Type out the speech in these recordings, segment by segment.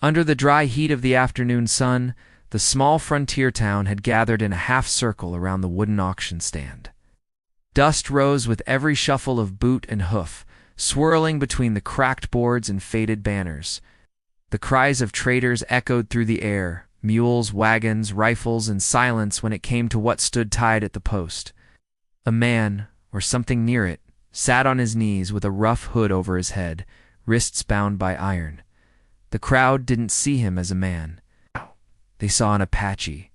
Under the dry heat of the afternoon sun, the small frontier town had gathered in a half-circle around the wooden auction stand. Dust rose with every shuffle of boot and hoof, swirling between the cracked boards and faded banners. The cries of traders echoed through the air, mules, wagons, rifles, and silence when it came to what stood tied at the post. A man, or something near it, sat on his knees with a rough hood over his head, wrists bound by iron. The crowd didn't see him as a man. They saw an Apache,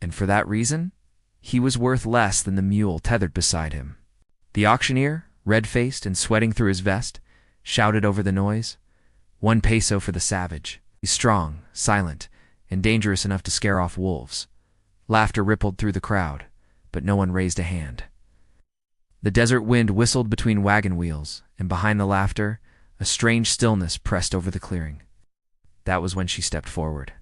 and for that reason, he was worth less than the mule tethered beside him. The auctioneer, red-faced and sweating through his vest, shouted over the noise, "1 peso for the savage. He's strong, silent, and dangerous enough to scare off wolves." Laughter rippled through the crowd, but no one raised a hand. The desert wind whistled between wagon wheels, and behind the laughter, a strange stillness pressed over the clearing. That was when she stepped forward.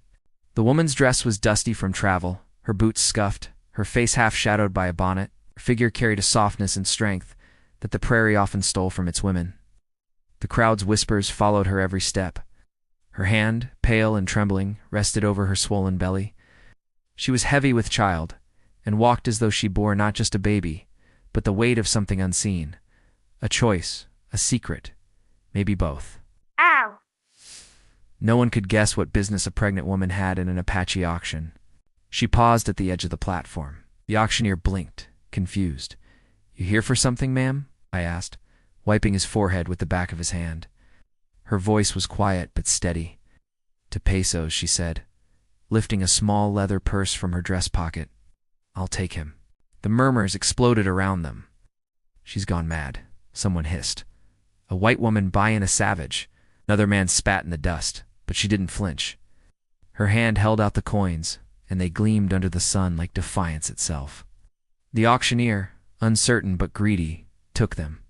The woman's dress was dusty from travel, her boots scuffed, her face half-shadowed by a bonnet. Her figure carried a softness and strength that the prairie often stole from its women. The crowd's whispers followed her every step. Her hand, pale and trembling, rested over her swollen belly. She was heavy with child, and walked as though she bore not just a baby, but the weight of something unseen. A choice, a secret, maybe both. Ow! No one could guess what business a pregnant woman had in an Apache auction. She paused at the edge of the platform. The auctioneer blinked, confused. "You here for something, ma'am?" I asked, wiping his forehead with the back of his hand. Her voice was quiet but steady. "2 pesos, she said, lifting a small leather purse from her dress pocket. "I'll take him." The murmurs exploded around them. "She's gone mad," someone hissed. "A white woman buying a savage." Another man spat in the dust, but she didn't flinch. Her hand held out the coins, and they gleamed under the sun like defiance itself. The auctioneer, uncertain but greedy, took them.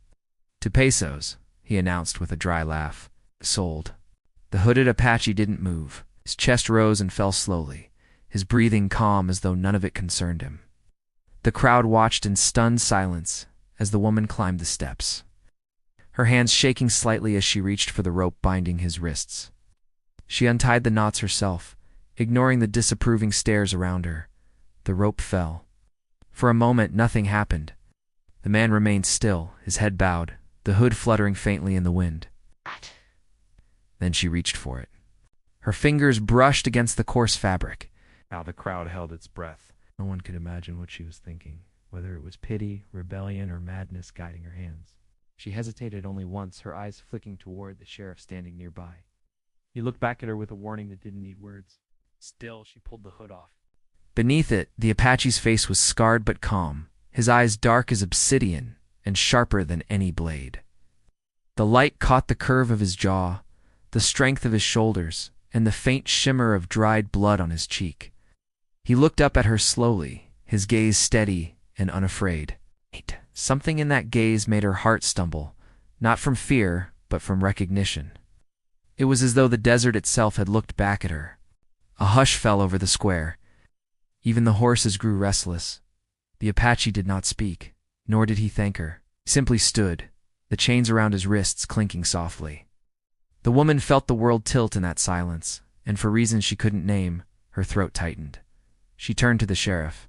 "2 pesos, he announced with a dry laugh. "Sold." The hooded Apache didn't move. His chest rose and fell slowly, his breathing calm as though none of it concerned him. The crowd watched in stunned silence as the woman climbed the steps, her hands shaking slightly as she reached for the rope binding his wrists. She untied the knots herself, ignoring the disapproving stares around her. The rope fell. For a moment, nothing happened. The man remained still, his head bowed, the hood fluttering faintly in the wind. Then she reached for it. Her fingers brushed against the coarse fabric. How the crowd held its breath. No one could imagine what she was thinking, whether it was pity, rebellion, or madness guiding her hands. She hesitated only once, her eyes flicking toward the sheriff standing nearby. He looked back at her with a warning that didn't need words. Still, she pulled the hood off. Beneath it, the Apache's face was scarred but calm, his eyes dark as obsidian and sharper than any blade. The light caught the curve of his jaw, the strength of his shoulders, and the faint shimmer of dried blood on his cheek. He looked up at her slowly, his gaze steady and unafraid. Something in that gaze made her heart stumble, not from fear, but from recognition. It was as though the desert itself had looked back at her. A hush fell over the square. Even the horses grew restless. The Apache did not speak, nor did he thank her. He simply stood, the chains around his wrists clinking softly. The woman felt the world tilt in that silence, and for reasons she couldn't name, her throat tightened. She turned to the sheriff.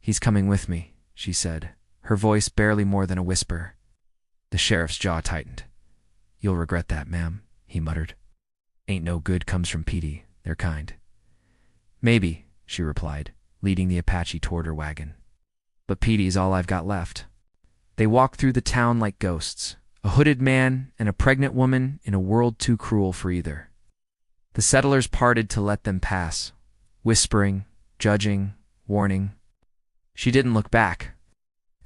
"He's coming with me," she said, her voice barely more than a whisper. The sheriff's jaw tightened. "You'll regret that, ma'am," he muttered. "Ain't no good comes from Petey. They're kind." "Maybe," she replied, leading the Apache toward her wagon. "But Petey's all I've got left." They walked through the town like ghosts, a hooded man and a pregnant woman in a world too cruel for either. The settlers parted to let them pass, whispering, judging, warning. She didn't look back.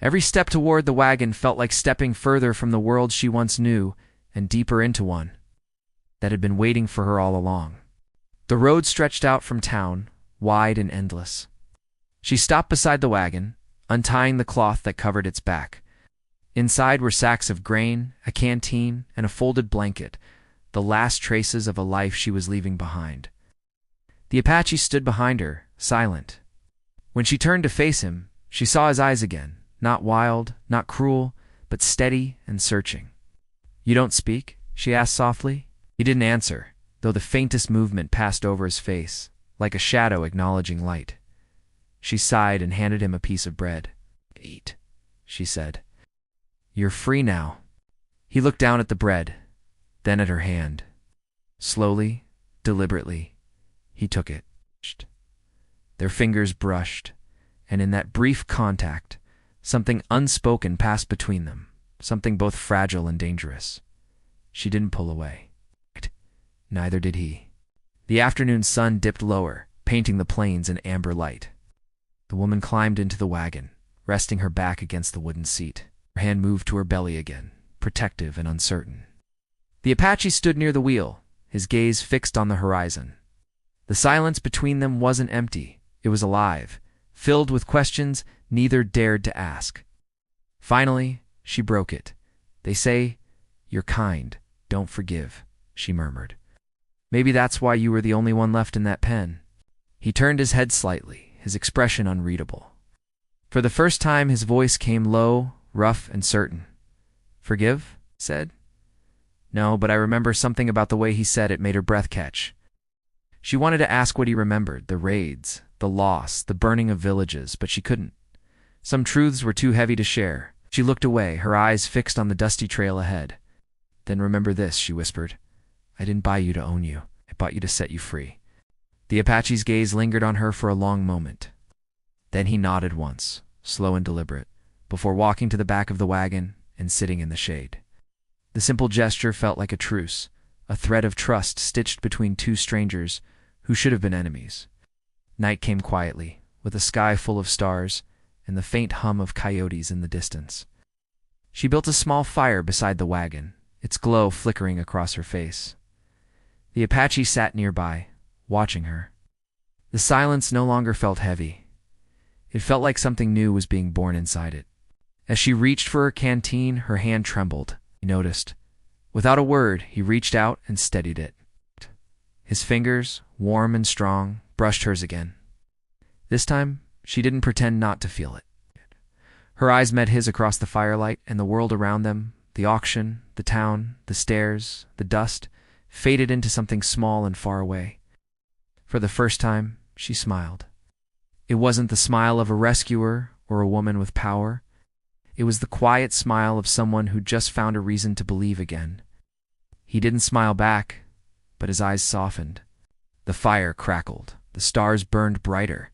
Every step toward the wagon felt like stepping further from the world she once knew and deeper into one that had been waiting for her all along. The road stretched out from town, wide and endless. She stopped beside the wagon, untying the cloth that covered its back. Inside were sacks of grain, a canteen, and a folded blanket, the last traces of a life she was leaving behind. The Apache stood behind her, silent. When she turned to face him, she saw his eyes again, not wild, not cruel, but steady and searching. "You don't speak?" she asked softly. He didn't answer. though the faintest movement passed over his face, like a shadow acknowledging light. She sighed and handed him a piece of bread. "Eat," she said. "You're free now." He looked down at the bread, then at her hand. Slowly, deliberately, he took it. Their fingers brushed, and in that brief contact, something unspoken passed between them, something both fragile and dangerous. She didn't pull away. Neither did he. The afternoon sun dipped lower, painting the plains in amber light. The woman climbed into the wagon, resting her back against the wooden seat. Her hand moved to her belly again, protective and uncertain. The Apache stood near the wheel, his gaze fixed on the horizon. The silence between them wasn't empty. It was alive, filled with questions neither dared to ask. Finally, she broke it. "They say, you're kind, don't forgive," she murmured. "Maybe that's why you were the only one left in that pen." He turned his head slightly, his expression unreadable. For the first time, his voice came low, rough, and certain. "Forgive?" said. "No, but I remember something about the way he said it made her breath catch." She wanted to ask what he remembered, the raids, the loss, the burning of villages, but she couldn't. Some truths were too heavy to share. She looked away, her eyes fixed on the dusty trail ahead. "Then remember this," she whispered. "I didn't buy you to own you. I bought you to set you free." The Apache's gaze lingered on her for a long moment. Then he nodded once, slow and deliberate, before walking to the back of the wagon and sitting in the shade. The simple gesture felt like a truce, a thread of trust stitched between two strangers who should have been enemies. Night came quietly, with a sky full of stars and the faint hum of coyotes in the distance. She built a small fire beside the wagon, its glow flickering across her face. The Apache sat nearby, watching her. The silence no longer felt heavy. It felt like something new was being born inside it. As she reached for her canteen, her hand trembled. He noticed. Without a word, he reached out and steadied it. His fingers, warm and strong, brushed hers again. This time, she didn't pretend not to feel it. Her eyes met his across the firelight, and the world around them, the auction, the town, the stairs, the dust, faded into something small and far away. For the first time, she smiled. It wasn't the smile of a rescuer or a woman with power. It was the quiet smile of someone who just found a reason to believe again. He didn't smile back, but his eyes softened. The fire crackled. The stars burned brighter.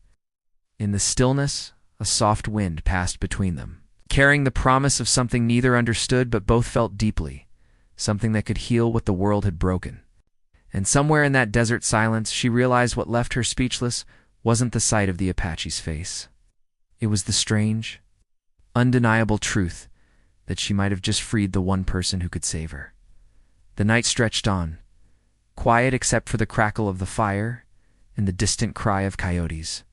In the stillness, a soft wind passed between them, carrying the promise of something neither understood but both felt deeply, something that could heal what the world had broken. And somewhere in that desert silence, she realized what left her speechless wasn't the sight of the Apache's face. It was the strange, undeniable truth that she might have just freed the one person who could save her. The night stretched on, quiet except for the crackle of the fire and the distant cry of coyotes.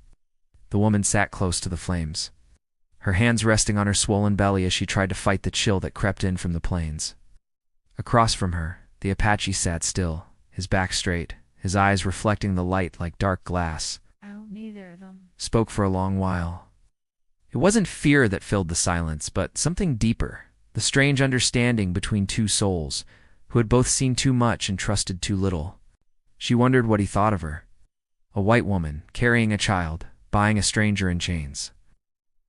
The woman sat close to the flames, her hands resting on her swollen belly as she tried to fight the chill that crept in from the plains. Across from her, the Apache sat still, his back straight, his eyes reflecting the light like dark glass. "I don't need either of them." Spoke for a long while. It wasn't fear that filled the silence, but something deeper, the strange understanding between two souls who had both seen too much and trusted too little. She wondered what he thought of her. A white woman, carrying a child, buying a stranger in chains.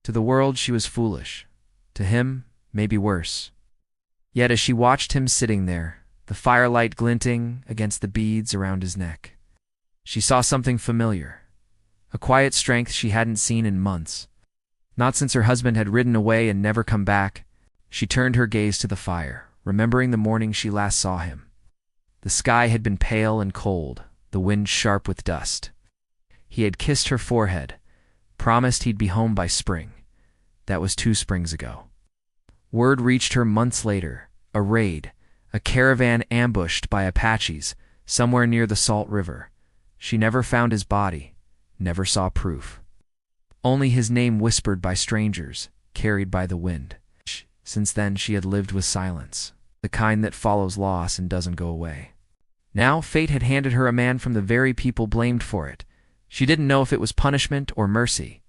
To the world, she was foolish. To him, maybe worse. Yet as she watched him sitting there, the firelight glinting against the beads around his neck, she saw something familiar, a quiet strength she hadn't seen in months. Not since her husband had ridden away and never come back. She turned her gaze to the fire, remembering the morning she last saw him. The sky had been pale and cold, the wind sharp with dust. He had kissed her forehead, promised he'd be home by spring. That was 2 springs ago. Word reached her months later, a raid, a caravan ambushed by Apaches somewhere near the Salt River. She never found his body, never saw proof. Only his name whispered by strangers, carried by the wind. Since then, she had lived with silence, the kind that follows loss and doesn't go away. Now, fate had handed her a man from the very people blamed for it. She didn't know if it was punishment or mercy.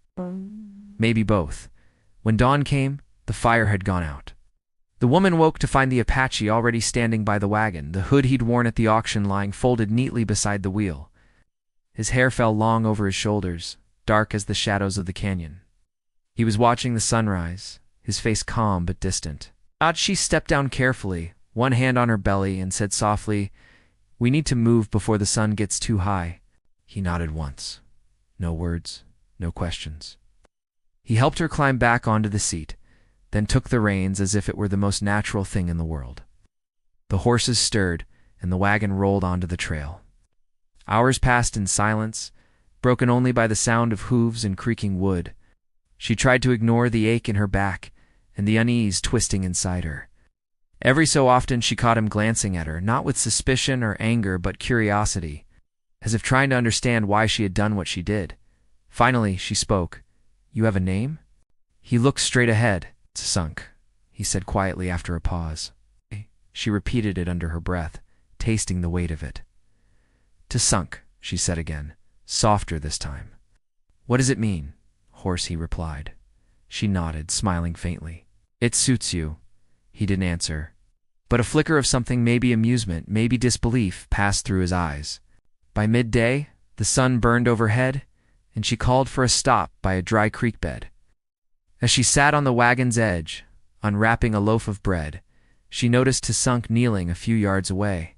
Maybe both. When dawn came, the fire had gone out. The woman woke to find the Apache already standing by the wagon, the hood he'd worn at the auction lying folded neatly beside the wheel. His hair fell long over his shoulders, dark as the shadows of the canyon. He was watching the sunrise, his face calm but distant. Apache stepped down carefully, one hand on her belly, and said softly, "We need to move before the sun gets too high." He nodded once. No words, no questions. He helped her climb back onto the seat, then took the reins as if it were the most natural thing in the world. The horses stirred, and the wagon rolled onto the trail. Hours passed in silence, broken only by the sound of hooves and creaking wood. She tried to ignore the ache in her back and the unease twisting inside her. Every so often she caught him glancing at her, not with suspicion or anger but curiosity, as if trying to understand why she had done what she did. Finally, she spoke. "You have a name?" He looked straight ahead. "Sunk," he said quietly after a pause. She repeated it under her breath, tasting the weight of it. "Sunk," she said again, softer this time. "What does it mean?" Hoarse, he replied. She nodded, smiling faintly. "It suits you." He didn't answer. But a flicker of something, maybe amusement, maybe disbelief, passed through his eyes. By midday, the sun burned overhead, and she called for a stop by a dry creek bed. As she sat on the wagon's edge, unwrapping a loaf of bread, she noticed Sunk kneeling a few yards away.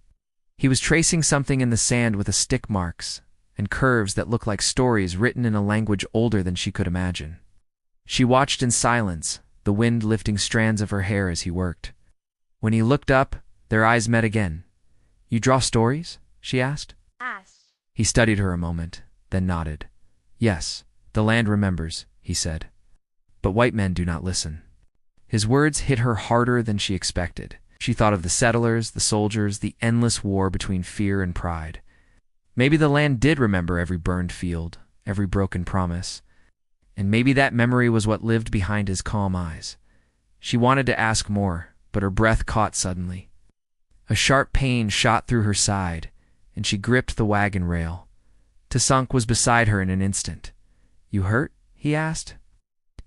He was tracing something in the sand with stick marks and curves that looked like stories written in a language older than she could imagine. She watched in silence, the wind lifting strands of her hair as he worked. When he looked up, their eyes met again. "You draw stories?" she asked. He studied her a moment, then nodded. "Yes, the land remembers," he said. "But white men do not listen." His words hit her harder than she expected. She thought of the settlers, the soldiers, the endless war between fear and pride. Maybe the land did remember every burned field, every broken promise. And maybe that memory was what lived behind his calm eyes. She wanted to ask more, but her breath caught suddenly. A sharp pain shot through her side, and she gripped the wagon rail. Sunk was beside her in an instant. "You hurt?" he asked.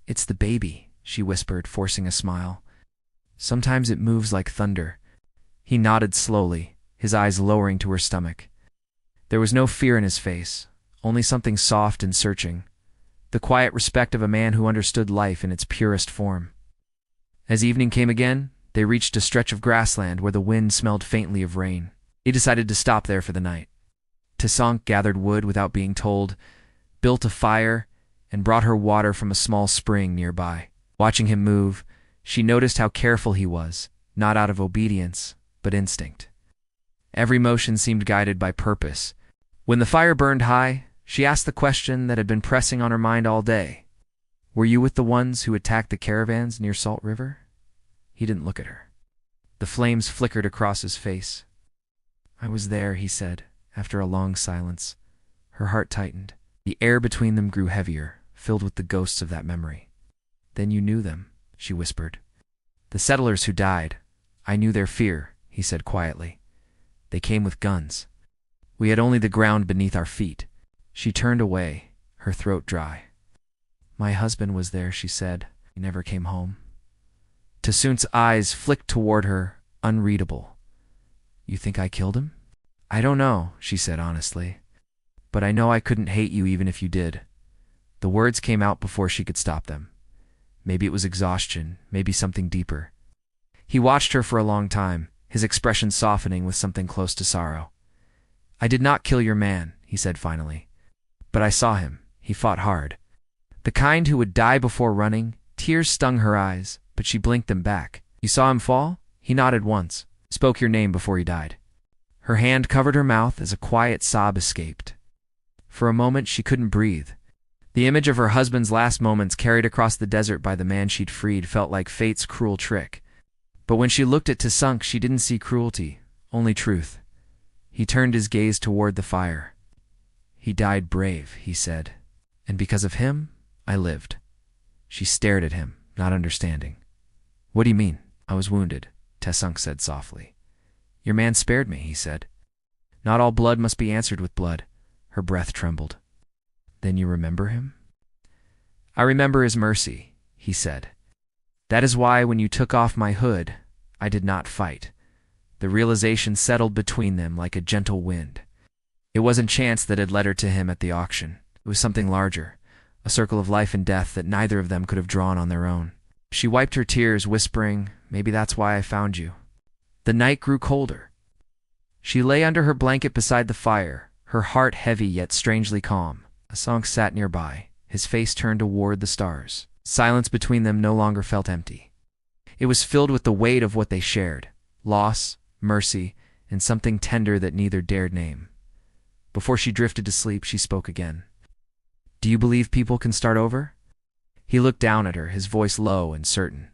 "It's the baby," she whispered, forcing a smile. "Sometimes it moves like thunder." He nodded slowly, his eyes lowering to her stomach. There was no fear in his face, only something soft and searching, the quiet respect of a man who understood life in its purest form. As evening came again, they reached a stretch of grassland where the wind smelled faintly of rain. He decided to stop there for the night. Sunk gathered wood without being told, built a fire, and brought her water from a small spring nearby. Watching him move, she noticed how careful he was, not out of obedience, but instinct. Every motion seemed guided by purpose. When the fire burned high, she asked the question that had been pressing on her mind all day. "Were you with the ones who attacked the caravans near Salt River?" He didn't look at her. The flames flickered across his face. "I was there," he said, after a long silence. Her heart tightened. The air between them grew heavier, filled with the ghosts of that memory. "Then you knew them," she whispered. "The settlers who died. I knew their fear," he said quietly. "They came with guns. We had only the ground beneath our feet." She turned away, her throat dry. "My husband was there," she said. "He never came home." Sunk's eyes flicked toward her, unreadable. "You think I killed him?" "I don't know," she said honestly. "But I know I couldn't hate you even if you did." The words came out before she could stop them. Maybe it was exhaustion, maybe something deeper. He watched her for a long time, his expression softening with something close to sorrow. "I did not kill your man," he said finally. "But I saw him. He fought hard. The kind who would die before running." Tears stung her eyes, but she blinked them back. "You saw him fall?" He nodded once. "Spoke your name before he died." Her hand covered her mouth as a quiet sob escaped. For a moment she couldn't breathe. The image of her husband's last moments carried across the desert by the man she'd freed felt like fate's cruel trick. But when she looked at Sunk, she didn't see cruelty, only truth. He turned his gaze toward the fire. "He died brave," he said. "And because of him, I lived." She stared at him, not understanding. "What do you mean?" "I was wounded," Sunk said softly. "Your man spared me," he said. "Not all blood must be answered with blood." Her breath trembled. "Then you remember him?" "I remember his mercy," he said. "That is why when you took off my hood, I did not fight. The realization settled between them like a gentle wind. It wasn't chance that had led her to him at the auction. It was something larger, a circle of life and death that neither of them could have drawn on their own. She wiped her tears, whispering, "Maybe that's why I found you." The night grew colder. She lay under her blanket beside the fire, her heart heavy yet strangely calm. Asank sat nearby, his face turned toward the stars. Silence between them no longer felt empty. It was filled with the weight of what they shared: loss, mercy, and something tender that neither dared name. Before she drifted to sleep, she spoke again. "Do you believe people can start over?" He looked down at her, his voice low and certain.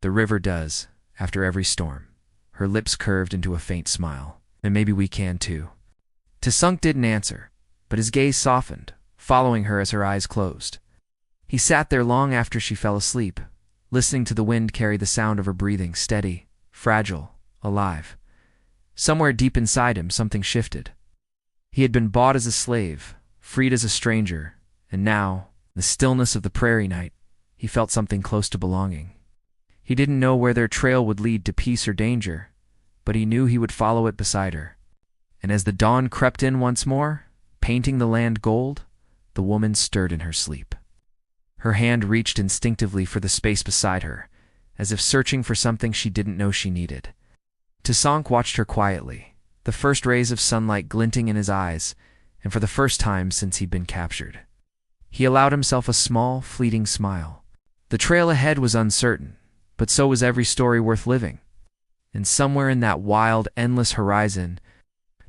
"The river does, after every storm." Her lips curved into a faint smile. "And maybe we can too." Asank didn't answer, but his gaze softened, following her as her eyes closed. He sat there long after she fell asleep, listening to the wind carry the sound of her breathing, steady, fragile, alive. Somewhere deep inside him, something shifted. He had been bought as a slave, freed as a stranger, and now, in the stillness of the prairie night, he felt something close to belonging. He didn't know where their trail would lead to peace or danger, but he knew he would follow it beside her. And as the dawn crept in once more, painting the land gold, the woman stirred in her sleep. Her hand reached instinctively for the space beside her, as if searching for something she didn't know she needed. Asank watched her quietly, the first rays of sunlight glinting in his eyes, and for the first time since he'd been captured. He allowed himself a small, fleeting smile. The trail ahead was uncertain, but so was every story worth living. And somewhere in that wild, endless horizon,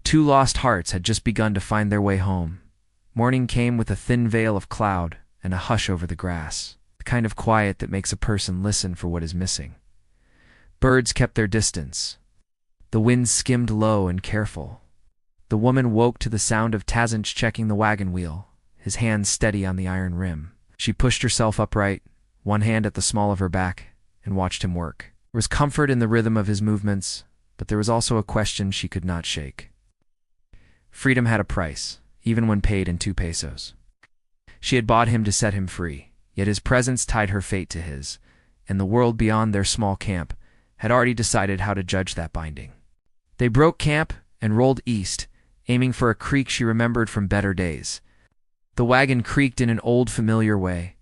two lost hearts had just begun to find their way home. Morning came with a thin veil of cloud and a hush over the grass, the kind of quiet that makes a person listen for what is missing. Birds kept their distance. The wind skimmed low and careful. The woman woke to the sound of Tazinch checking the wagon wheel, his hands steady on the iron rim. She pushed herself upright, one hand at the small of her back, and watched him work. There was comfort in the rhythm of his movements, but there was also a question she could not shake. Freedom had a price, even when paid in 2 pesos. She had bought him to set him free, yet his presence tied her fate to his, and the world beyond their small camp had already decided how to judge that binding. They broke camp and rolled east, aiming for a creek she remembered from better days. The wagon creaked in an old familiar way,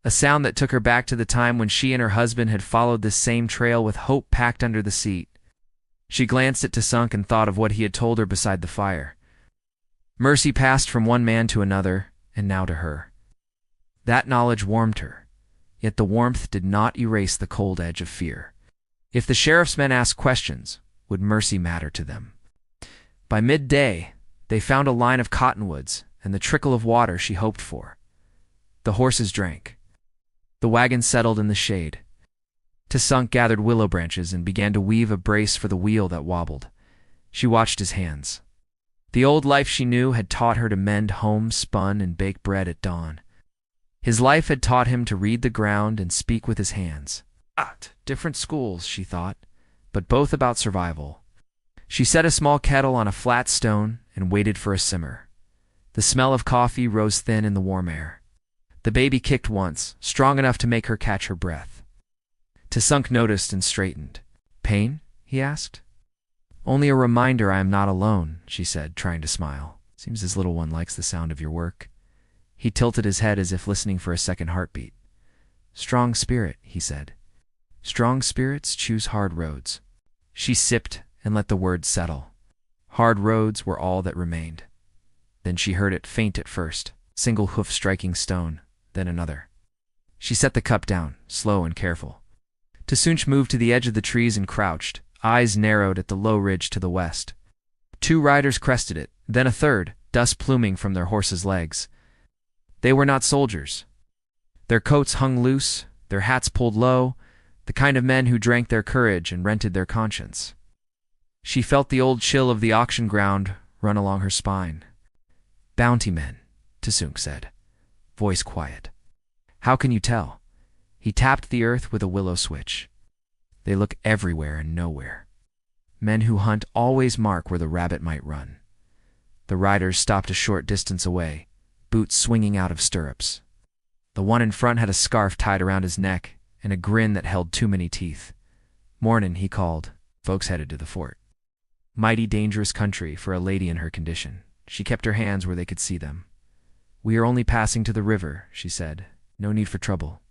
a sound that took her back to the time when she and her husband had followed this same trail with hope packed under the seat. She glanced at Asank and thought of what he had told her beside the fire. Mercy passed from one man to another, and now to her. That knowledge warmed her, yet the warmth did not erase the cold edge of fear. If the sheriff's men asked questions, would mercy matter to them? By midday, they found a line of cottonwoods and the trickle of water she hoped for. The horses drank. The wagon settled in the shade. Asank gathered willow branches and began to weave a brace for the wheel that wobbled. She watched his hands. The old life she knew had taught her to mend homespun and bake bread at dawn. His life had taught him to read the ground and speak with his hands. Different schools, she thought, but both about survival. She set a small kettle on a flat stone and waited for a simmer. The smell of coffee rose thin in the warm air. The baby kicked once, strong enough to make her catch her breath. Asank noticed and straightened. "Pain?" he asked. "Only a reminder I am not alone," she said, trying to smile. "Seems this little one likes the sound of your work." He tilted his head as if listening for a second heartbeat. "Strong spirit," he said. "Strong spirits choose hard roads." She sipped and let the words settle. Hard roads were all that remained. Then she heard it, faint at first, single hoof striking stone, then another. She set the cup down, slow and careful. Asank moved to the edge of the trees and crouched, eyes narrowed at the low ridge to the west. 2 riders crested it, then a third, dust pluming from their horses' legs. They were not soldiers. Their coats hung loose, their hats pulled low, the kind of men who drank their courage and rented their conscience. She felt the old chill of the auction ground run along her spine. "Bounty men," Asank said, voice quiet. "How can you tell?" He tapped the earth with a willow switch. "They look everywhere and nowhere. Men who hunt always mark where the rabbit might run." The riders stopped a short distance away, boots swinging out of stirrups. The one in front had a scarf tied around his neck and a grin that held too many teeth. "Mornin'," he called. Folks headed to the fort. Mighty dangerous country for a lady in her condition. She kept her hands where they could see them. "We are only passing to the river," she said. "No need for trouble."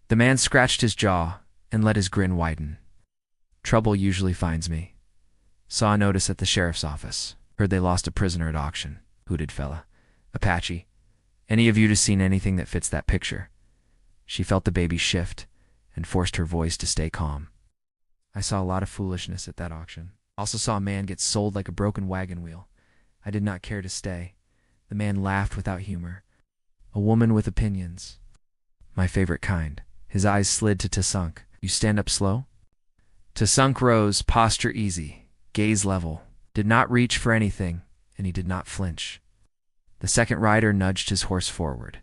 The man scratched his jaw and let his grin widen. "Trouble usually finds me. Saw a notice at the sheriff's office. Heard they lost a prisoner at auction. Hooted fella. Apache. Any of you to seen anything that fits that picture?" She felt the baby shift and forced her voice to stay calm. "I saw a lot of foolishness at that auction. Also saw a man get sold like a broken wagon wheel. I did not care to stay." The man laughed without humor. "A woman with opinions. My favorite kind." His eyes slid to Tsunk. "You stand up slow?" Tsunk rose, posture easy, gaze level, did not reach for anything, and he did not flinch. The second rider nudged his horse forward.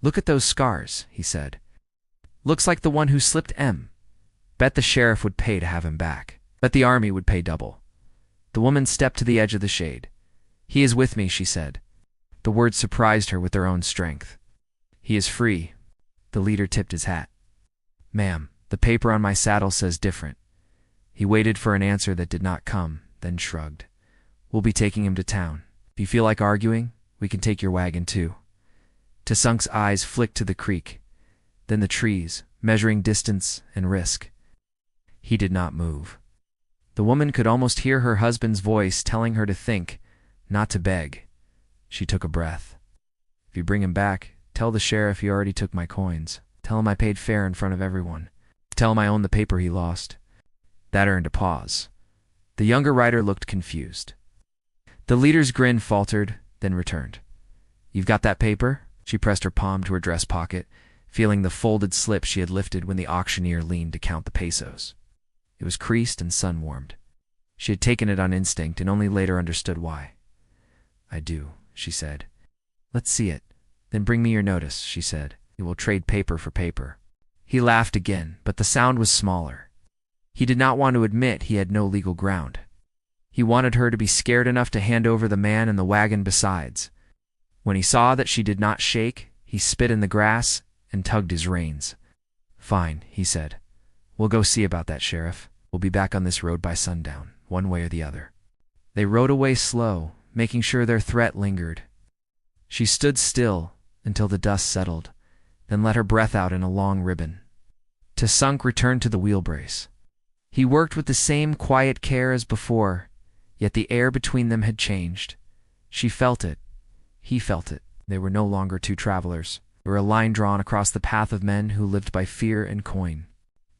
"Look at those scars," he said. "Looks like the one who slipped M. Bet the sheriff would pay to have him back. Bet the army would pay double." The woman stepped to the edge of the shade. "He is with me," she said. The words surprised her with their own strength. "He is free." The leader tipped his hat. "Ma'am, the paper on my saddle says different." He waited for an answer that did not come, then shrugged. "We'll be taking him to town. If you feel like arguing, we can take your wagon too." Tsunk's eyes flicked to the creek, then the trees, measuring distance and risk. He did not move. The woman could almost hear her husband's voice telling her to think, not to beg. She took a breath. "If you bring him back, tell the sheriff he already took my coins. Tell him I paid fair in front of everyone. Tell him I own the paper he lost." That earned a pause. The younger rider looked confused. The leader's grin faltered, then returned. "You've got that paper?" She pressed her palm to her dress pocket, feeling the folded slip she had lifted when the auctioneer leaned to count the pesos. It was creased and sun-warmed. She had taken it on instinct and only later understood why. "I do," she said. "Let's see it. Then bring me your notice," she said. "We will trade paper for paper." He laughed again, but the sound was smaller. He did not want to admit he had no legal ground. He wanted her to be scared enough to hand over the man and the wagon besides. When he saw that she did not shake, he spit in the grass and tugged his reins. "Fine," he said. "We'll go see about that, Sheriff. We'll be back on this road by sundown, one way or the other." They rode away slow, making sure their threat lingered. She stood still until the dust settled, then let her breath out in a long ribbon. Tsunk returned to the wheelbrace. He worked with the same quiet care as before, yet the air between them had changed. She felt it. He felt it. They were no longer two travelers. They were a line drawn across the path of men who lived by fear and coin.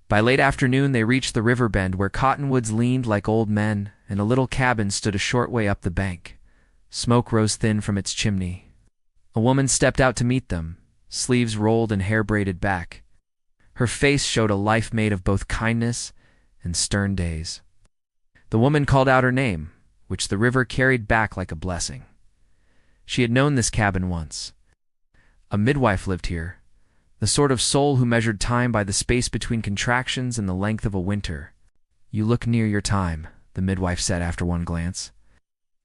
By late afternoon they reached the river bend where cottonwoods leaned like old men, and a little cabin stood a short way up the bank. Smoke rose thin from its chimney. A woman stepped out to meet them, sleeves rolled and hair braided back. Her face showed a life made of both kindness and stern days. The woman called out her name, which the river carried back like a blessing. She had known this cabin once. A midwife lived here, the sort of soul who measured time by the space between contractions and the length of a winter. "You look near your time," the midwife said after one glance.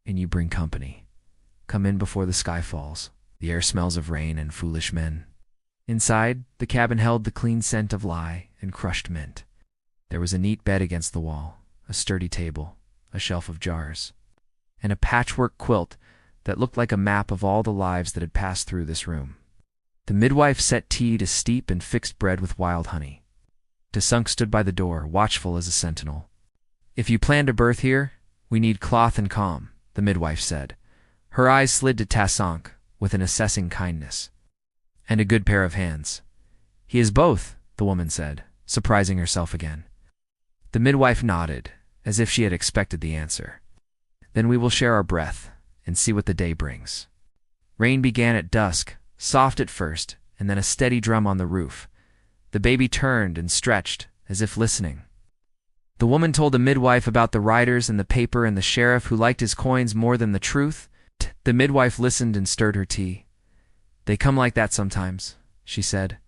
"And you bring company. Come in before the sky falls. The air smells of rain and foolish men." Inside, the cabin held the clean scent of lye and crushed mint. There was a neat bed against the wall, a sturdy table, a shelf of jars, and a patchwork quilt that looked like a map of all the lives that had passed through this room. The midwife set tea to steep and fixed bread with wild honey. Tsunk stood by the door, watchful as a sentinel. "If you plan to birth here, we need cloth and calm," the midwife said. Her eyes slid to Tsunk with an assessing kindness. "And a good pair of hands." "He is both," the woman said, surprising herself again. The midwife nodded, as if she had expected the answer. "Then we will share our breath and see what the day brings." Rain began at dusk, soft at first, and then a steady drum on the roof. The baby turned and stretched, as if listening. The woman told the midwife about the riders and the paper and the sheriff who liked his coins more than the truth. The midwife listened and stirred her tea. "They come like that sometimes," she said.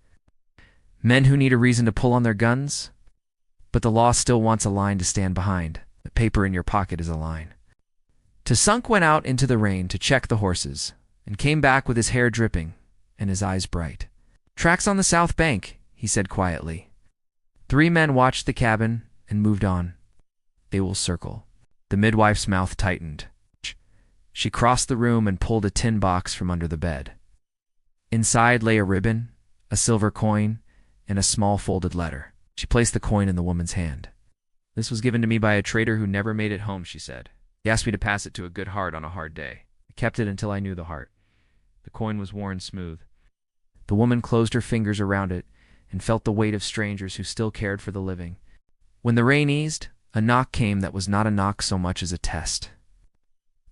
"Men who need a reason to pull on their guns. But the law still wants a line to stand behind. The paper in your pocket is a line." Tsunk went out into the rain to check the horses, and came back with his hair dripping and his eyes bright. "Tracks on the south bank," he said quietly. 3 men watched the cabin and moved on. They will circle. The midwife's mouth tightened. She crossed the room and pulled a tin box from under the bed. Inside lay a ribbon, a silver coin, and a small folded letter. She placed the coin in the woman's hand. "This was given to me by a trader who never made it home," she said. "He asked me to pass it to a good heart on a hard day. I kept it until I knew the heart." The coin was worn smooth. The woman closed her fingers around it and felt the weight of strangers who still cared for the living. When the rain eased, a knock came that was not a knock so much as a test.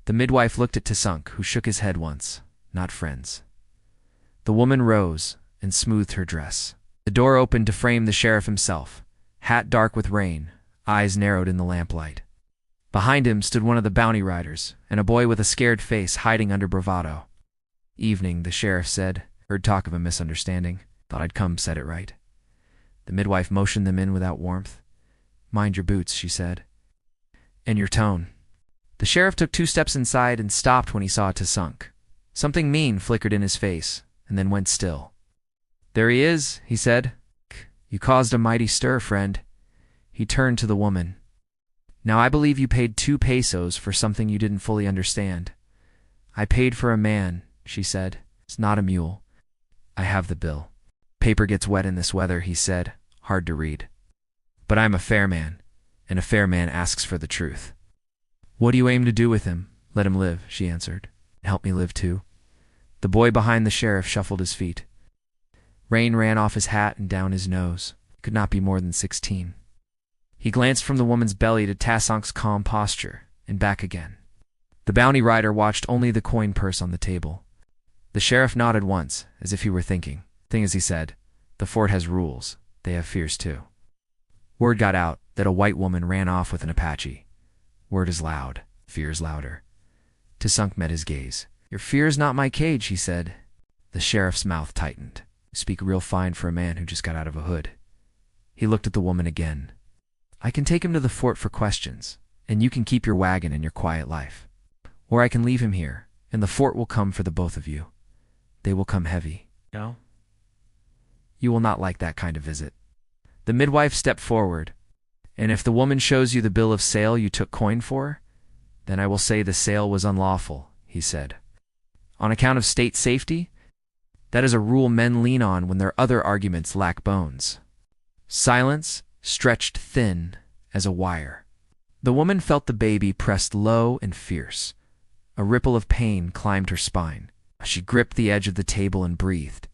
The midwife looked at Tsunk, who shook his head once. Not friends. The woman rose and smoothed her dress. The door opened to frame the sheriff himself, hat dark with rain, eyes narrowed in the lamplight. Behind him stood one of the bounty riders, and a boy with a scared face hiding under bravado. "Evening," the sheriff said. "Heard talk of a misunderstanding. Thought I'd come set it right." The midwife motioned them in without warmth. "Mind your boots," she said. "And your tone." The sheriff took 2 steps inside and stopped when he saw Tsunk. Something mean flickered in his face, and then went still. "There he is," he said. "You caused a mighty stir, friend." He turned to the woman. "Now I believe you paid 2 pesos for something you didn't fully understand." "I paid for a man," she said. "It's not a mule." "I have the bill." "Paper gets wet in this weather," he said, hard to read. "But I'm a fair man, and a fair man asks for the truth." "What do you aim to do with him?" "Let him live," she answered. "Help me live too." The boy behind the sheriff shuffled his feet. Rain ran off his hat and down his nose. He could not be more than 16. He glanced from the woman's belly to Tsunk's calm posture, and back again. The bounty rider watched only the coin purse on the table. The sheriff nodded once, as if he were thinking. "Thing is," he said, "the fort has rules. They have fears too." Word got out that a white woman ran off with an Apache. Word is loud, fear is louder. Tsunk met his gaze. "Your fear is not my cage," he said. The sheriff's mouth tightened. "You speak real fine for a man who just got out of a hood." He looked at the woman again. "I can take him to the fort for questions, and you can keep your wagon and your quiet life. Or I can leave him here, and the fort will come for the both of you. They will come heavy." "No?" "You will not like that kind of visit." The midwife stepped forward. "And if the woman shows you the bill of sale you took coin for, then I will say the sale was unlawful," he said. "On account of state safety? That is a rule men lean on when their other arguments lack bones." Silence stretched thin as a wire. The woman felt the baby pressed low and fierce. A ripple of pain climbed her spine. She gripped the edge of the table and breathed.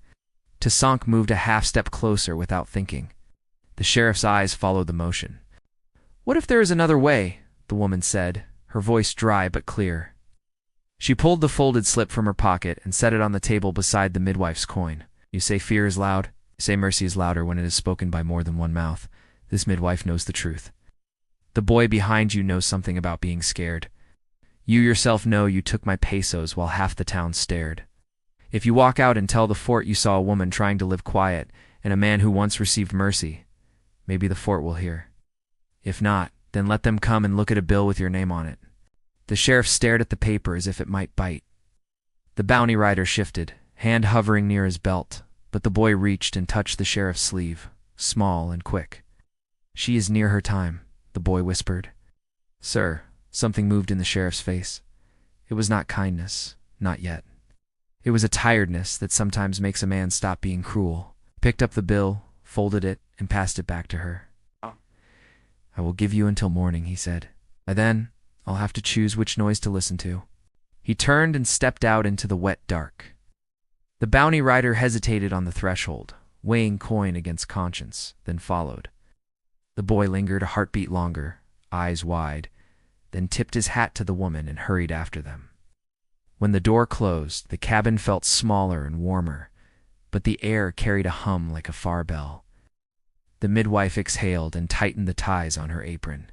Tsunk moved a half-step closer without thinking. The sheriff's eyes followed the motion. "What if there is another way?" the woman said, her voice dry but clear. She pulled the folded slip from her pocket and set it on the table beside the midwife's coin. "You say fear is loud. You say mercy is louder when it is spoken by more than one mouth. This midwife knows the truth. The boy behind you knows something about being scared. You yourself know you took my pesos while half the town stared. If you walk out and tell the fort you saw a woman trying to live quiet and a man who once received mercy, maybe the fort will hear. If not, then let them come and look at a bill with your name on it." The sheriff stared at the paper as if it might bite. The bounty rider shifted, hand hovering near his belt, but the boy reached and touched the sheriff's sleeve, small and quick. "She is near her time," the boy whispered. "Sir," something moved in the sheriff's face. It was not kindness, not yet. It was a tiredness that sometimes makes a man stop being cruel. He picked up the bill, folded it, and passed it back to her. "I will give you until morning," he said. "By then, I'll have to choose which noise to listen to." He turned and stepped out into the wet dark. The bounty rider hesitated on the threshold, weighing coin against conscience, then followed. The boy lingered a heartbeat longer, eyes wide, then tipped his hat to the woman and hurried after them. When the door closed, the cabin felt smaller and warmer, but the air carried a hum like a far bell. The midwife exhaled and tightened the ties on her apron.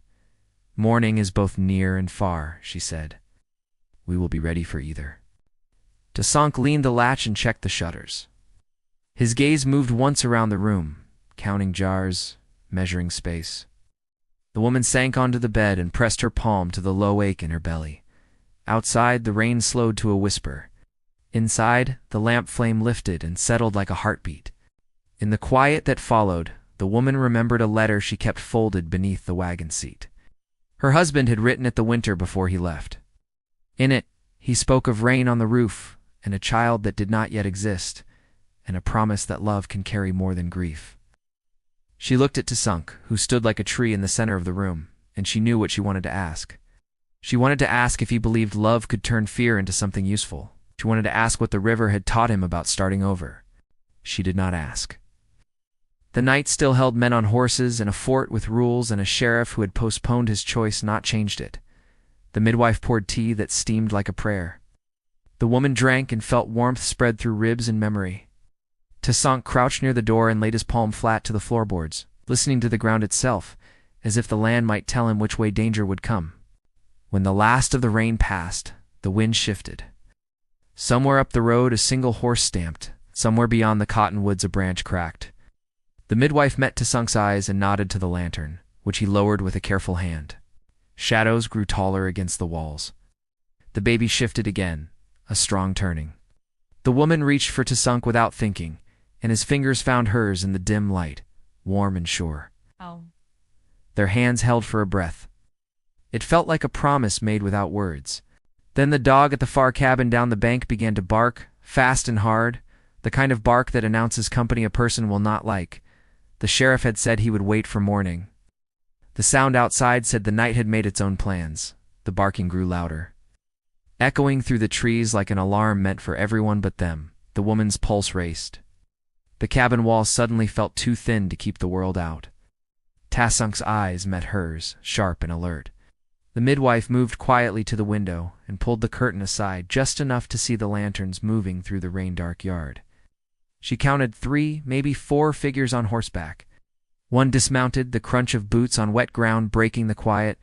"Morning is both near and far," she said. "We will be ready for either." Tsunk leaned the latch and checked the shutters. His gaze moved once around the room, counting jars, measuring space. The woman sank onto the bed and pressed her palm to the low ache in her belly. Outside, the rain slowed to a whisper. Inside, the lamp flame lifted and settled like a heartbeat. In the quiet that followed, The woman remembered a letter she kept folded beneath the wagon seat. Her husband had written it the winter before he left. In it, he spoke of rain on the roof, and a child that did not yet exist, and a promise that love can carry more than grief. She looked at Tasunk, who stood like a tree in the center of the room, and she knew what she wanted to ask. She wanted to ask if he believed love could turn fear into something useful. She wanted to ask what the river had taught him about starting over. She did not ask. The knight still held men on horses and a fort with rules, and a sheriff who had postponed his choice not changed it. The midwife poured tea that steamed like a prayer. The woman drank and felt warmth spread through ribs and memory. Tasunk crouched near the door and laid his palm flat to the floorboards, listening to the ground itself, as if the land might tell him which way danger would come. When the last of the rain passed, the wind shifted. Somewhere up the road a single horse stamped, somewhere beyond the cottonwoods a branch cracked. The midwife met Tasunk's eyes and nodded to the lantern, which he lowered with a careful hand. Shadows grew taller against the walls. The baby shifted again, a strong turning. The woman reached for Tasunk without thinking, and his fingers found hers in the dim light, warm and sure. Oh. Their hands held for a breath. It felt like a promise made without words. Then the dog at the far cabin down the bank began to bark, fast and hard, the kind of bark that announces company a person will not like. The sheriff had said he would wait for morning. The sound outside said the night had made its own plans. The barking grew louder. Echoing through the trees like an alarm meant for everyone but them, the woman's pulse raced. The cabin wall suddenly felt too thin to keep the world out. Tasunk's eyes met hers, sharp and alert. The midwife moved quietly to the window and pulled the curtain aside just enough to see the lanterns moving through the rain-dark yard. She counted 3, maybe 4 figures on horseback. One dismounted, the crunch of boots on wet ground breaking the quiet.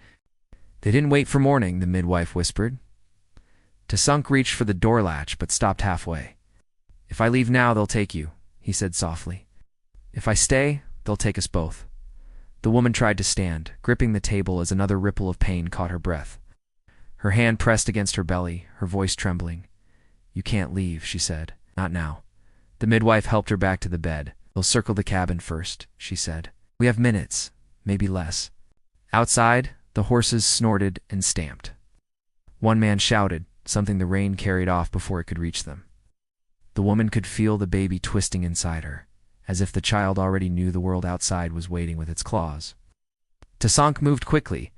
"They didn't wait for morning," the midwife whispered. Tasunk reached for the door latch but stopped halfway. "If I leave now, they'll take you," he said softly. "If I stay, they'll take us both." The woman tried to stand, gripping the table as another ripple of pain caught her breath. Her hand pressed against her belly, her voice trembling. "You can't leave," she said. "Not now." The midwife helped her back to the bed. "They'll circle the cabin first," she said. "We have minutes, maybe less." Outside, the horses snorted and stamped. One man shouted, something the rain carried off before it could reach them. The woman could feel the baby twisting inside her, as if the child already knew the world outside was waiting with its claws. Tasunk moved quickly,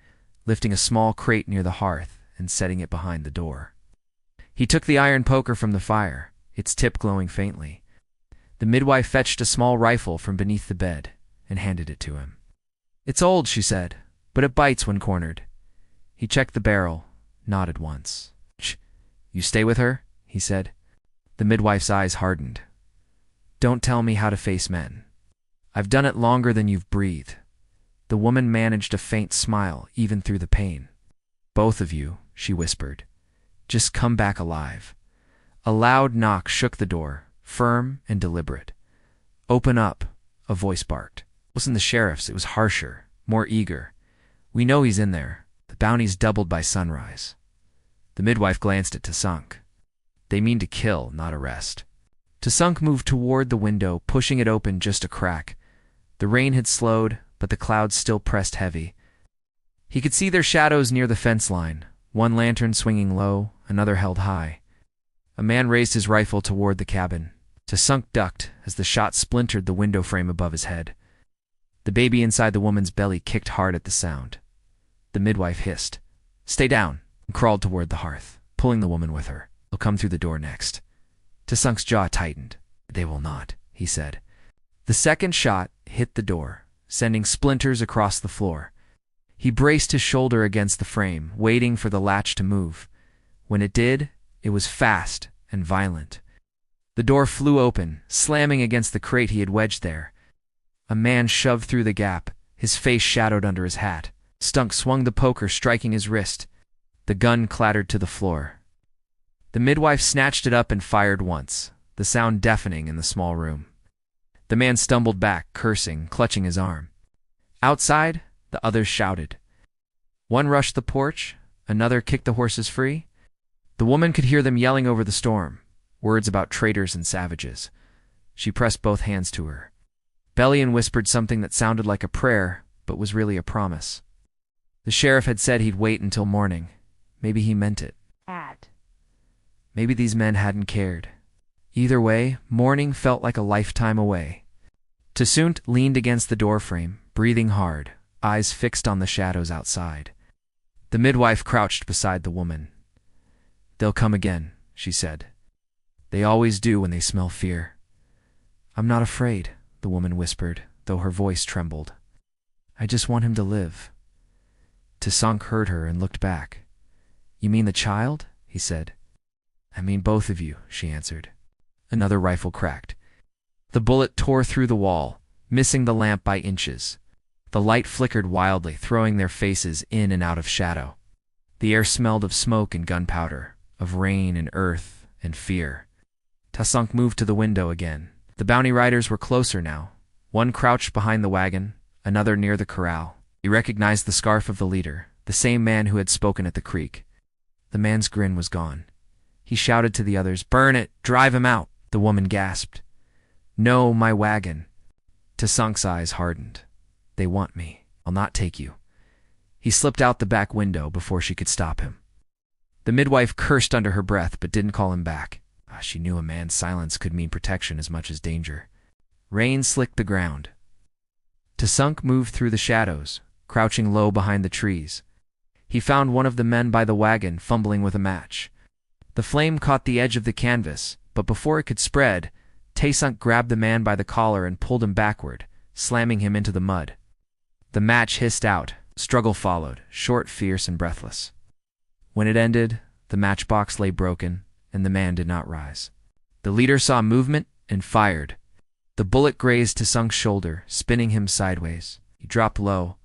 lifting a small crate near the hearth and setting it behind the door. He took the iron poker from the fire, its tip glowing faintly. The midwife fetched a small rifle from beneath the bed and handed it to him. "It's old," she said, "but it bites when cornered." He checked the barrel, nodded once. "Shh, you stay with her?" he said. The midwife's eyes hardened. "Don't tell me how to face men. I've done it longer than you've breathed." The woman managed a faint smile even through the pain. "Both of you," she whispered. "Just come back alive." A loud knock shook the door, firm and deliberate. "Open up," a voice barked. It wasn't the sheriff's, it was harsher, more eager. "We know he's in there. The bounty's doubled by sunrise." The midwife glanced at Tasunk. "They mean to kill, not arrest." Tasunk moved toward the window, pushing it open just a crack. The rain had slowed, but the clouds still pressed heavy. He could see their shadows near the fence line, one lantern swinging low, another held high. A man raised his rifle toward the cabin. Tasunk ducked as the shot splintered the window frame above his head. The baby inside the woman's belly kicked hard at the sound. The midwife hissed, "Stay down," and crawled toward the hearth, pulling the woman with her. "They'll come through the door next." Tasunk's jaw tightened. "They will not," he said. The second shot hit the door, sending splinters across the floor. He braced his shoulder against the frame, waiting for the latch to move. When it did, it was fast and violent. The door flew open, slamming against the crate he had wedged there. A man shoved through the gap, his face shadowed under his hat. Stunk swung the poker, striking his wrist. The gun clattered to the floor. The midwife snatched it up and fired once, the sound deafening in the small room. The man stumbled back, cursing, clutching his arm. Outside, the others shouted. One rushed the porch, another kicked the horses free. The woman could hear them yelling over the storm, words about traitors and savages. She pressed both hands to her. Rebellion whispered something that sounded like a prayer, but was really a promise. The sheriff had said he'd wait until morning. Maybe he meant it. Maybe these men hadn't cared. Either way, morning felt like a lifetime away. Tasunt leaned against the doorframe, breathing hard, eyes fixed on the shadows outside. The midwife crouched beside the woman. "They'll come again," she said. "They always do when they smell fear." "I'm not afraid," the woman whispered, though her voice trembled. "I just want him to live." Tasunk heard her and looked back. "You mean the child?" he said. "I mean both of you," she answered. Another rifle cracked. The bullet tore through the wall, missing the lamp by inches. The light flickered wildly, throwing their faces in and out of shadow. The air smelled of smoke and gunpowder, of rain and earth and fear. Tasunk moved to the window again. The bounty riders were closer now. One crouched behind the wagon, another near the corral. He recognized the scarf of the leader, the same man who had spoken at the creek. The man's grin was gone. He shouted to the others, "Burn it! Drive him out!" The woman gasped. "No, my wagon." Tasunk's eyes hardened. "They want me. I'll not take you." He slipped out the back window before she could stop him. The midwife cursed under her breath but didn't call him back. She knew a man's silence could mean protection as much as danger. Rain slicked the ground. Tasunk moved through the shadows, crouching low behind the trees. He found one of the men by the wagon fumbling with a match. The flame caught the edge of the canvas, but before it could spread, Tasunk grabbed the man by the collar and pulled him backward, slamming him into the mud. The match hissed out. Struggle followed, short, fierce, and breathless. When it ended, the matchbox lay broken, and the man did not rise. The leader saw movement and fired. The bullet grazed Tasunk's shoulder, spinning him sideways. He dropped low,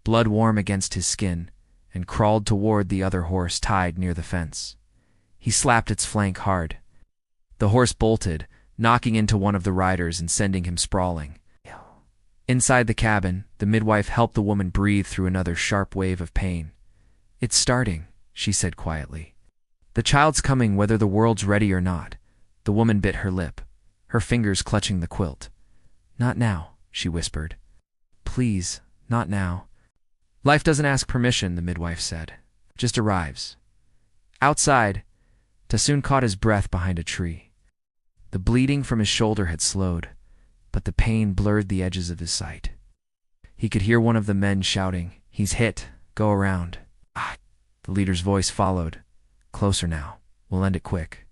blood warm against his skin, and crawled toward the other horse tied near the fence. He slapped its flank hard. The horse bolted, knocking into one of the riders and sending him sprawling. Inside the cabin, the midwife helped the woman breathe through another sharp wave of pain. "It's starting," she said quietly. "The child's coming whether the world's ready or not." The woman bit her lip, her fingers clutching the quilt. "Not now," she whispered. "Please, not now." "Life doesn't ask permission," the midwife said. "Just arrives." Outside, Tasun caught his breath behind a tree. The bleeding from his shoulder had slowed, but the pain blurred the edges of his sight. He could hear one of the men shouting, "He's hit. Go around." "Ah!" The leader's voice followed. "Closer now. We'll end it quick.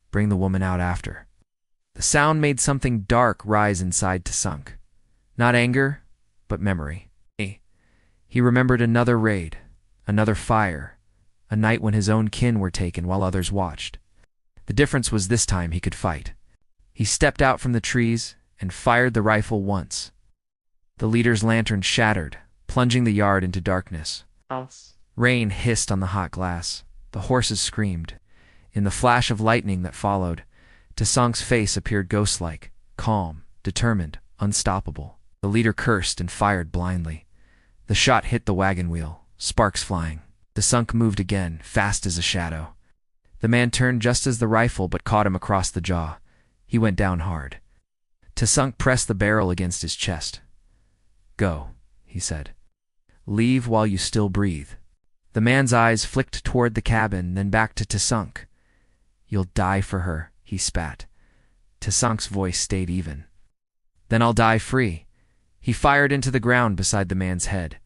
Bring the woman out after." The sound made something dark rise inside Tasunk. Not anger, but memory. He remembered another raid, another fire, a night when his own kin were taken while others watched. The difference was this time he could fight. He stepped out from the trees and fired the rifle once. The leader's lantern shattered, plunging the yard into darkness. Rain hissed on the hot glass. The horses screamed. In the flash of lightning that followed, Tasunk's face appeared ghost-like, calm, determined, unstoppable. The leader cursed and fired blindly. The shot hit the wagon wheel, sparks flying. Tasunk moved again, fast as a shadow. The man turned just as the rifle but caught him across the jaw. He went down hard. Tasunk pressed the barrel against his chest. "Go," he said. "Leave while you still breathe." The man's eyes flicked toward the cabin, then back to Tasunk. "You'll die for her," he spat. Tasunk's voice stayed even. "Then I'll die free." He fired into the ground beside the man's head.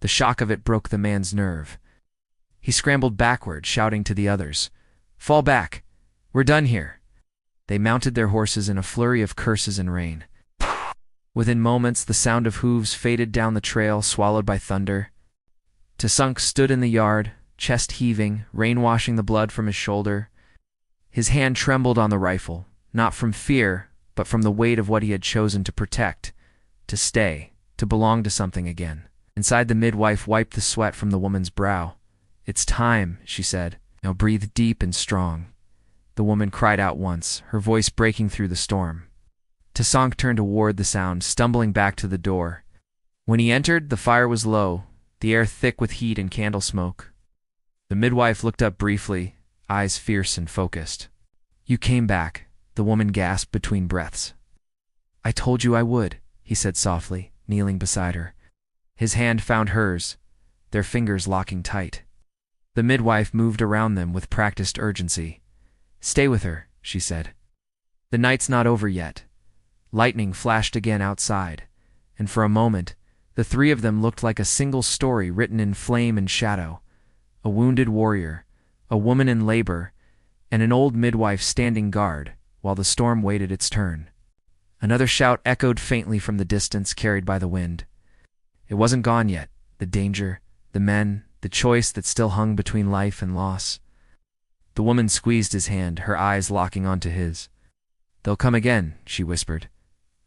The shock of it broke the man's nerve. He scrambled backward, shouting to the others, "Fall back! We're done here!" They mounted their horses in a flurry of curses and rain. Within moments, the sound of hooves faded down the trail, swallowed by thunder. Tasunk stood in the yard, chest heaving, rain washing the blood from his shoulder. His hand trembled on the rifle, not from fear, but from the weight of what he had chosen to protect, to stay, to belong to something again. Inside, the midwife wiped the sweat from the woman's brow. "It's time," she said. "Now breathe deep and strong." The woman cried out once, her voice breaking through the storm. Tasunk turned toward the sound, stumbling back to the door. When he entered, the fire was low, the air thick with heat and candle smoke. The midwife looked up briefly, eyes fierce and focused. "You came back," the woman gasped between breaths. "I told you I would." he said softly, kneeling beside her. His hand found hers, their fingers locking tight. The midwife moved around them with practiced urgency. "Stay with her," she said. "The night's not over yet." Lightning flashed again outside, and for a moment, the three of them looked like a single story written in flame and shadow. A wounded warrior, a woman in labor, and an old midwife standing guard while the storm waited its turn. Another shout echoed faintly from the distance, carried by the wind. It wasn't gone yet, the danger, the men, the choice that still hung between life and loss. The woman squeezed his hand, her eyes locking onto his. "They'll come again," she whispered.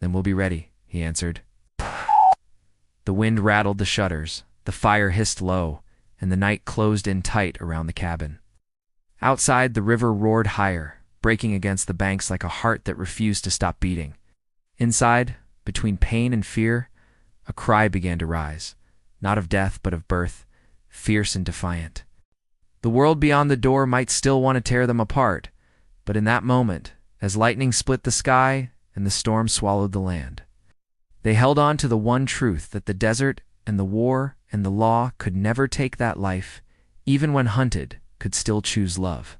"Then we'll be ready," he answered. The wind rattled the shutters, the fire hissed low, and the night closed in tight around the cabin. Outside, the river roared higher, breaking against the banks like a heart that refused to stop beating. Inside, between pain and fear, a cry began to rise, not of death but of birth, fierce and defiant. The world beyond the door might still want to tear them apart, but in that moment, as lightning split the sky and the storm swallowed the land, they held on to the one truth that the desert and the war and the law could never take that life, even when hunted, could still choose love.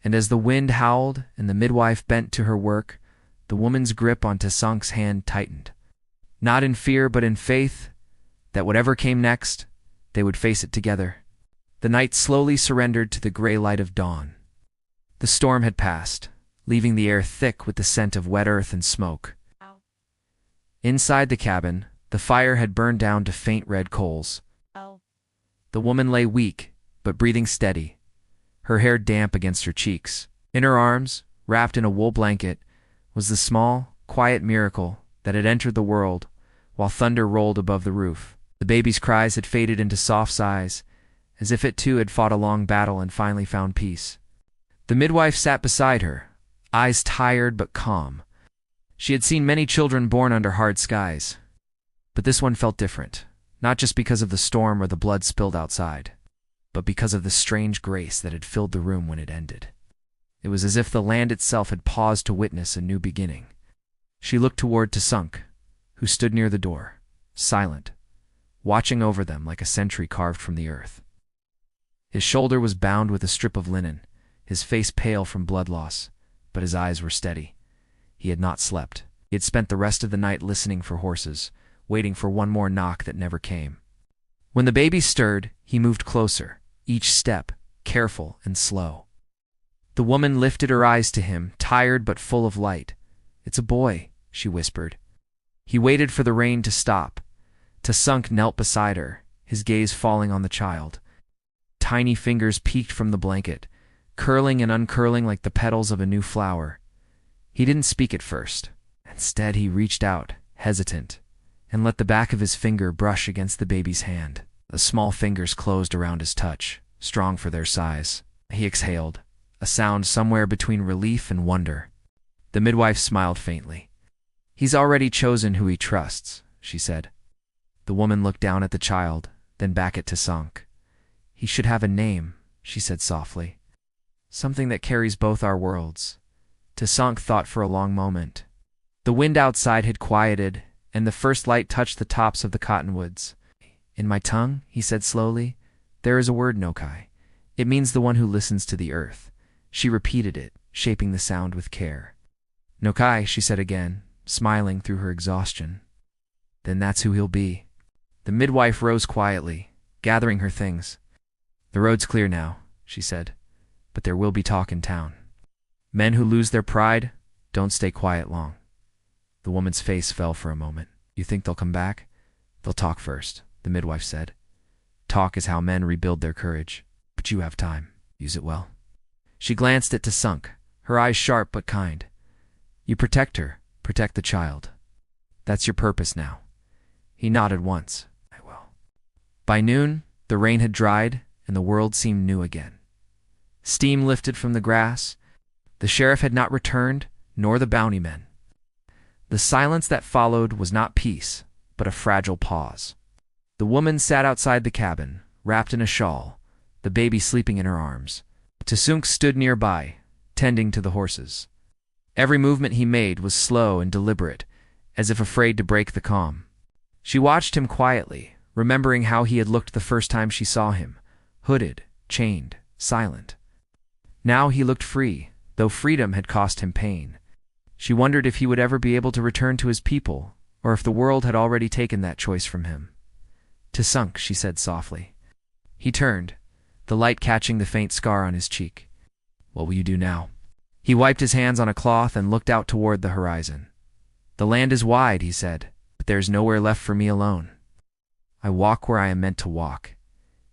And as the wind howled and the midwife bent to her work, the woman's grip on Tasank's hand tightened. Not in fear but in faith that whatever came next, they would face it together. The night slowly surrendered to the gray light of dawn. The storm had passed, leaving the air thick with the scent of wet earth and smoke. Inside the cabin, the fire had burned down to faint red coals. The woman lay weak, but breathing steady, her hair damp against her cheeks. In her arms, wrapped in a wool blanket, was the small, quiet miracle that had entered the world while thunder rolled above the roof. The baby's cries had faded into soft sighs, as if it too had fought a long battle and finally found peace. The midwife sat beside her, eyes tired but calm. She had seen many children born under hard skies, but this one felt different, not just because of the storm or the blood spilled outside, but because of the strange grace that had filled the room when it ended. It was as if the land itself had paused to witness a new beginning. She looked toward Tasank, who stood near the door, silent, watching over them like a sentry carved from the earth. His shoulder was bound with a strip of linen, his face pale from blood loss, but his eyes were steady. He had not slept. He had spent the rest of the night listening for horses, waiting for one more knock that never came. When the baby stirred, he moved closer, each step careful and slow. The woman lifted her eyes to him, tired but full of light. "It's a boy," she whispered. He waited for the rain to stop. Tasank knelt beside her, his gaze falling on the child. Tiny fingers peeked from the blanket, curling and uncurling like the petals of a new flower. He didn't speak at first. Instead, he reached out, hesitant, and let the back of his finger brush against the baby's hand. The small fingers closed around his touch, strong for their size. He exhaled, a sound somewhere between relief and wonder. The midwife smiled faintly. "He's already chosen who he trusts," she said. The woman looked down at the child, then back at Tasank. "He should have a name," she said softly. "Something that carries both our worlds." Tasank thought for a long moment. The wind outside had quieted, and the first light touched the tops of the cottonwoods. "In my tongue," he said slowly, "there is a word, Nokai. It means the one who listens to the earth." She repeated it, shaping the sound with care. "Nokai," she said again, smiling through her exhaustion. "Then that's who he'll be." The midwife rose quietly, gathering her things. "The road's clear now," she said, "but there will be talk in town. Men who lose their pride don't stay quiet long." The woman's face fell for a moment. "You think they'll come back?" "They'll talk first," the midwife said. "Talk is how men rebuild their courage. But you have time. Use it well." She glanced at Tasank, her eyes sharp but kind. "You protect her, protect the child. That's your purpose now." He nodded once. "I will." By noon, the rain had dried, and the world seemed new again. Steam lifted from the grass. The sheriff had not returned, nor the bounty men. The silence that followed was not peace, but a fragile pause. The woman sat outside the cabin, wrapped in a shawl, the baby sleeping in her arms. Tasank stood nearby, tending to the horses. Every movement he made was slow and deliberate, as if afraid to break the calm. She watched him quietly, remembering how he had looked the first time she saw him, hooded, chained, silent. Now he looked free, though freedom had cost him pain. She wondered if he would ever be able to return to his people, or if the world had already taken that choice from him. "Tsunk," she said softly. He turned, the light catching the faint scar on his cheek. "What will you do now?" He wiped his hands on a cloth and looked out toward the horizon. "The land is wide," he said, "but there is nowhere left for me alone. I walk where I am meant to walk."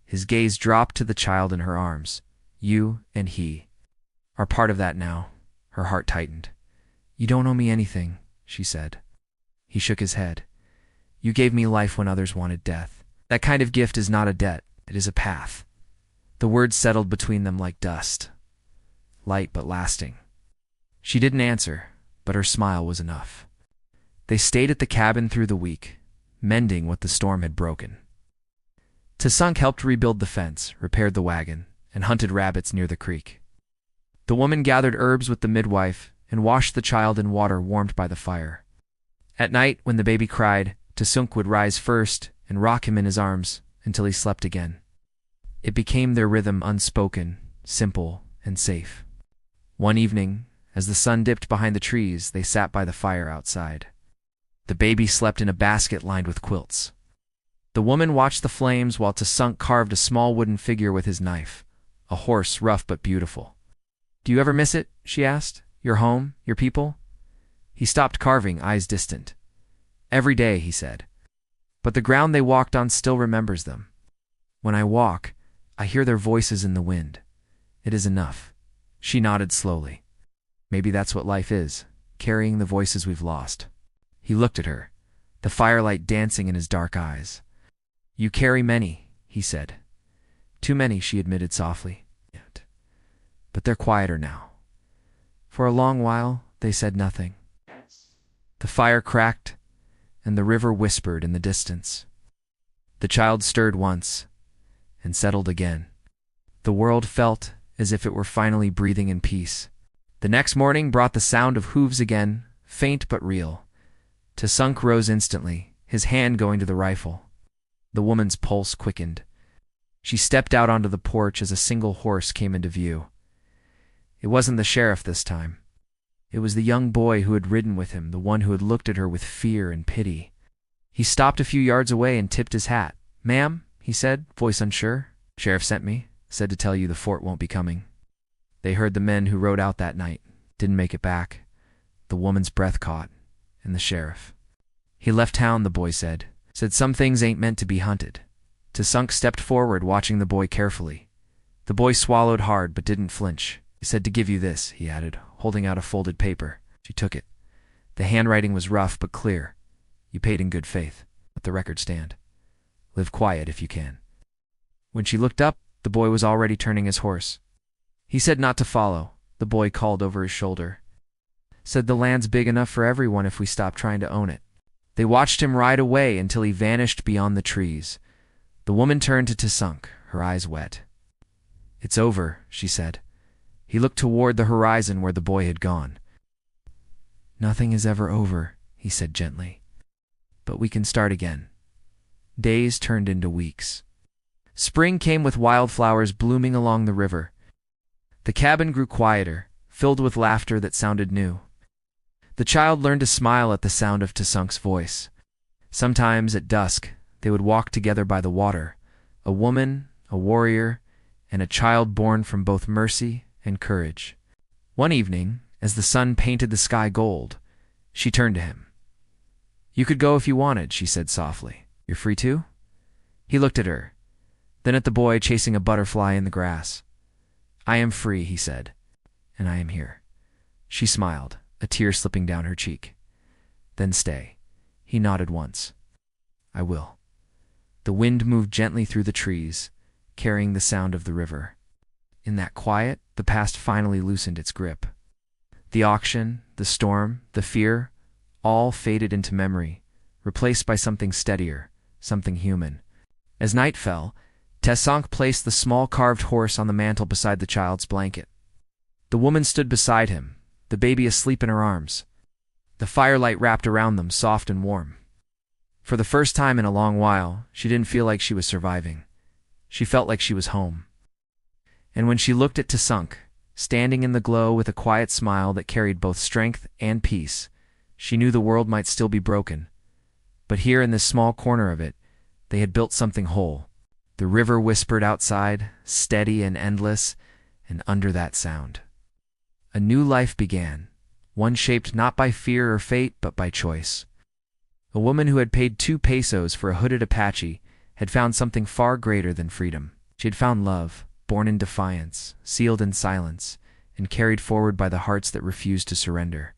His gaze dropped to the child in her arms. "You and he are part of that now." Her heart tightened. "You don't owe me anything," she said. He shook his head. "You gave me life when others wanted death. That kind of gift is not a debt, it is a path." The words settled between them like dust, light but lasting. She didn't answer, but her smile was enough. They stayed at the cabin through the week, mending what the storm had broken. Tsunk helped rebuild the fence, repaired the wagon, and hunted rabbits near the creek. The woman gathered herbs with the midwife and washed the child in water warmed by the fire. At night, when the baby cried, Tsunk would rise first and rock him in his arms until he slept again. It became their rhythm, unspoken, simple, and safe. One evening, as the sun dipped behind the trees, they sat by the fire outside. The baby slept in a basket lined with quilts. The woman watched the flames while Tsunk carved a small wooden figure with his knife, a horse rough but beautiful. "Do you ever miss it?" she asked. "Your home, your people?" He stopped carving, eyes distant. "Every day," he said. "But the ground they walked on still remembers them. When I walk, I hear their voices in the wind. It is enough." She nodded slowly. "Maybe that's what life is, carrying the voices we've lost." He looked at her, the firelight dancing in his dark eyes. "You carry many," he said. "Too many," she admitted softly. "But they're quieter now." For a long while, they said nothing. The fire cracked, and the river whispered in the distance. The child stirred once, and settled again. The world felt as if it were finally breathing in peace. The next morning brought the sound of hooves again, faint but real. Tsunk rose instantly, his hand going to the rifle. The woman's pulse quickened. She stepped out onto the porch as a single horse came into view. It wasn't the sheriff this time. It was the young boy who had ridden with him, the one who had looked at her with fear and pity. He stopped a few yards away and tipped his hat. "Ma'am," he said, voice unsure. "Sheriff sent me. Said to tell you the fort won't be coming." They heard the men who rode out that night. Didn't make it back. The woman's breath caught, and the sheriff. "He left town," the boy said. "Said some things ain't meant to be hunted." Tsunk stepped forward, watching the boy carefully. The boy swallowed hard but didn't flinch. "He said to give you this," he added, holding out a folded paper. She took it. The handwriting was rough but clear. "You paid in good faith. Let the record stand. Live quiet if you can." When she looked up, the boy was already turning his horse. "He said not to follow," the boy called over his shoulder. "Said the land's big enough for everyone if we stop trying to own it." They watched him ride away until he vanished beyond the trees. The woman turned to Tsunk, her eyes wet. "It's over," she said. He looked toward the horizon where the boy had gone. "Nothing is ever over," he said gently. "But we can start again." Days turned into weeks. Spring came with wildflowers blooming along the river. The cabin grew quieter, filled with laughter that sounded new. The child learned to smile at the sound of Tsunk's voice. Sometimes at dusk, they would walk together by the water, a woman, a warrior, and a child born from both mercy and courage. One evening, as the sun painted the sky gold, she turned to him. "You could go if you wanted," she said softly. "You're free too?" He looked at her, then at the boy chasing a butterfly in the grass. "I am free," he said, "and I am here." She smiled, a tear slipping down her cheek. "Then stay." He nodded once. "I will." The wind moved gently through the trees, carrying the sound of the river. In that quiet, the past finally loosened its grip. The auction, the storm, the fear, all faded into memory, replaced by something steadier, something human. As night fell, Tsunk placed the small carved horse on the mantel beside the child's blanket. The woman stood beside him, the baby asleep in her arms. The firelight wrapped around them, soft and warm. For the first time in a long while, she didn't feel like she was surviving. She felt like she was home. And when she looked at Tasunk, standing in the glow with a quiet smile that carried both strength and peace, she knew the world might still be broken. But here in this small corner of it, they had built something whole. The river whispered outside, steady and endless, and under that sound, a new life began, one shaped not by fear or fate, but by choice. A woman who had paid 2 pesos for a hooded Apache had found something far greater than freedom. She had found love, born in defiance, sealed in silence, and carried forward by the hearts that refused to surrender.